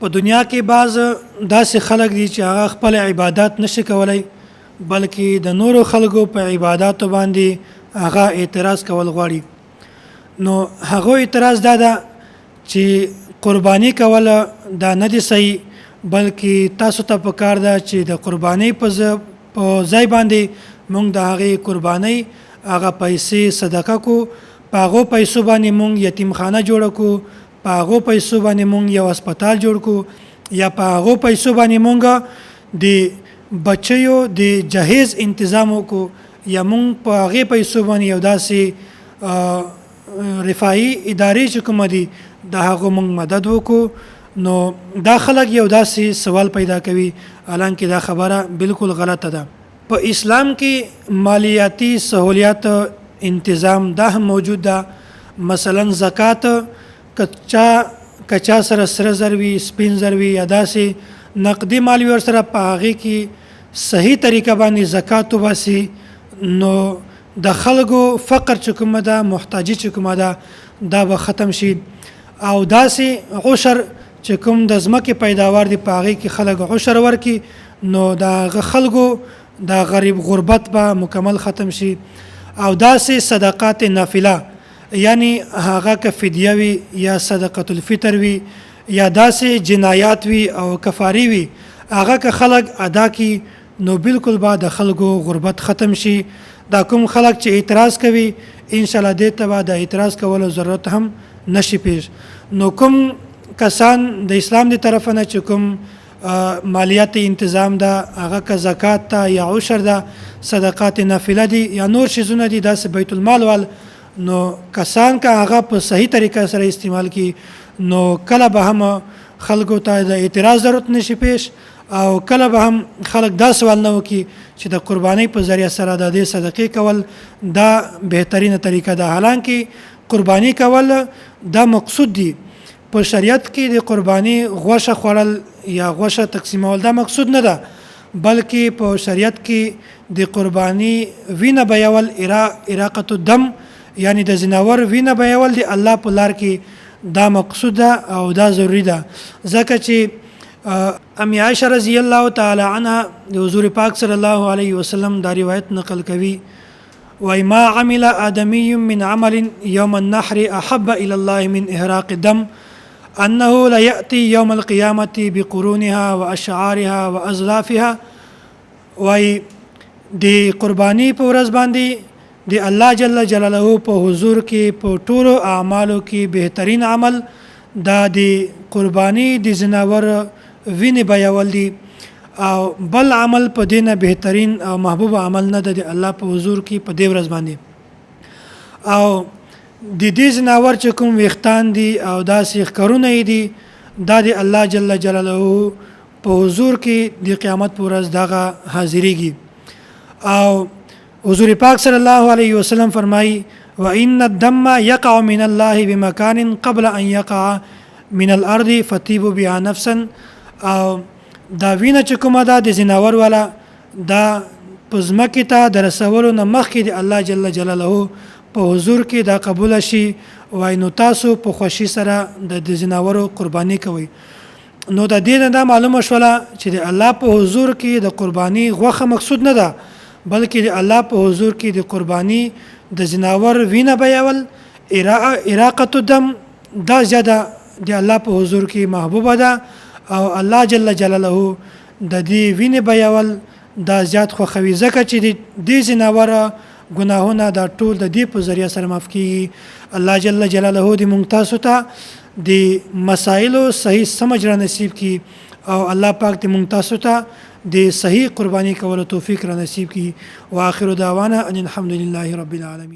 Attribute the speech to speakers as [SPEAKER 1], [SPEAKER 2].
[SPEAKER 1] په دنیا کې بعض داسې خلک دي چې هغه خپل عبادت نشي کولای بلکې د نورو خلکو په عبادتو باندې هغه اعتراض کول غواړي. نو هغه اعتراض دا ده چې قرباني کول دا نه دي صحیح بلکې تاسو ته پکار ده چې د قرباني په ځای باندې مونږ د هغې قرباني هغه پیسې صدقه کو، په هغو پیسو باندې مونږ یتیمخانه جوړه کو، په هغو پیسو باندې مونږ یو هسپتال جوړ کو، یا په هغو پیسو باندې مونږ د بچیو د جهیز انتظام وکړو، یا مونږ په هغې پیسو باندې یو داسې رفاھي ادارې چې کومه دي د هغو مونږ مدد وکړو. نو دا خلک یو داسې سوال پیدا کوي حالانکه دا خبره بالکل غلطه ده. په اسلام کې مالیاتی سہولیات انتظام دا هم موجود ده. مثلا زکات کچا سره سره زر وي، سپین زر وي، یا داسې نقدي مال وي ورسره په هغې کې صحیح طریقه باندې زکات وباسي نو د خلکو فقر چې کومه ده، محتاجي چې کومه ده دا به ختم شي. او داسې عشر چې کوم د ځمکې پیداوار دی په هغې کې خلک عشر ورکړي نو د هغه خلکو د غریب غربت به مکمل ختم شي. او داسې صدقات نافله یعنی هغه که فدیه وي یا صدقة الفطر وي یا داسې جنایات وي او کفاری وي هغه که خلک ادا کی نو بالکل به د خلکو غربت ختم شي. دا کوم خلک چې اعتراض کوي انشاءالله دې ته به د اعتراض کولو ضرورت هم نشي پیش. نو کوم کسان د اسلام دی طرف نه چې کوم مالیاتی انتظام ده هغه که زکات ده یا عشر ده صدقات نافله دي یا نور شیزونه دي داسې بیت المال وال نو کسان که هغه په صحیح طریقه سره استعمال کی نو کله به هم خلکو ته د اعتراض ضرورت نشي پیش او کله به هم خلک دا سوال نه وکړي چې د قربانۍ په ذریعه سره د دې صدقې کول دا بهترینه طریقه ده. حالانکه قرباني کول دا مقصود دی. په شریعت کې د قرباني غوښه خوړل یا غوښه تقسیمول دا مقصود نه ده بلکې په شریعت کې د قرباني وینه بیول اراقة الدم یعنی د زناور وینه بیول د الله په لار کې دا مقصود ده او دا ضروری ده. ځکه چې ام عائشہ رضی الله تعالی عنها د حضور پاک صلی الله علیه وسلم دا روایت نقل کوي وای ما عمل آدمی من عمل یوم النحر احب الى الله من احراق الدم انه لا ياتي يوم القيامه بقرونها واشعارها وازلافها. وای د قربانی په ورځ باندې د الله جل جلاله په حضور کې په ټولو اعمالو کې بهترین عمل دا د قربانی د زناور وینې بیول دي او بل عمل په دینه بهترین او محبوب عمل نه د الله په حضور کې په دې ورځ باندې. او د دې زناور چې کوم ویختان دي او داسې ښکرونه دي دا د الله جل جلاله په حضور کې د قیامت په ورځ دغه حاضریږي. او حضور پاک صلی الله علیه وسلم فرمایي وان الدم يقع من الله بمكان قبل ان يقع من الارض فتيب بها نفسا. او دا وینه چې کومه ده د زناور والا دا په ځمکې ته د رسولو نه مخکې د الله جل جلاله په حضور کې دا قبول شي وای نو تاسو په خوشي سره د زناورو قرباني کوئ. نو د دې نه دا معلومه شوله چې د الله په حضور کې د قرباني غوښه مقصود نه ده بلکې د الله په حضور کې د قرباني د زناور وینه بیول اراقة الدم دا زیاده د الله په حضور کې محبوبه ده او الله جل جلاله د دې وینې بیول دا زیات خوښوي ځکه چې د دې زناوره ګناهونه دا ټول د دې په ذریعه سره معاف کیږي. الله جل جلاله دې مونږ تاسو ته د مسایلو صحیح سمجھ را نصیب کی او الله پاک دې مونږ تاسو ته د صحیح قرباني کولو توفیق را نصیب کی. واخر دعوانا ان الحمد لله رب العالمین.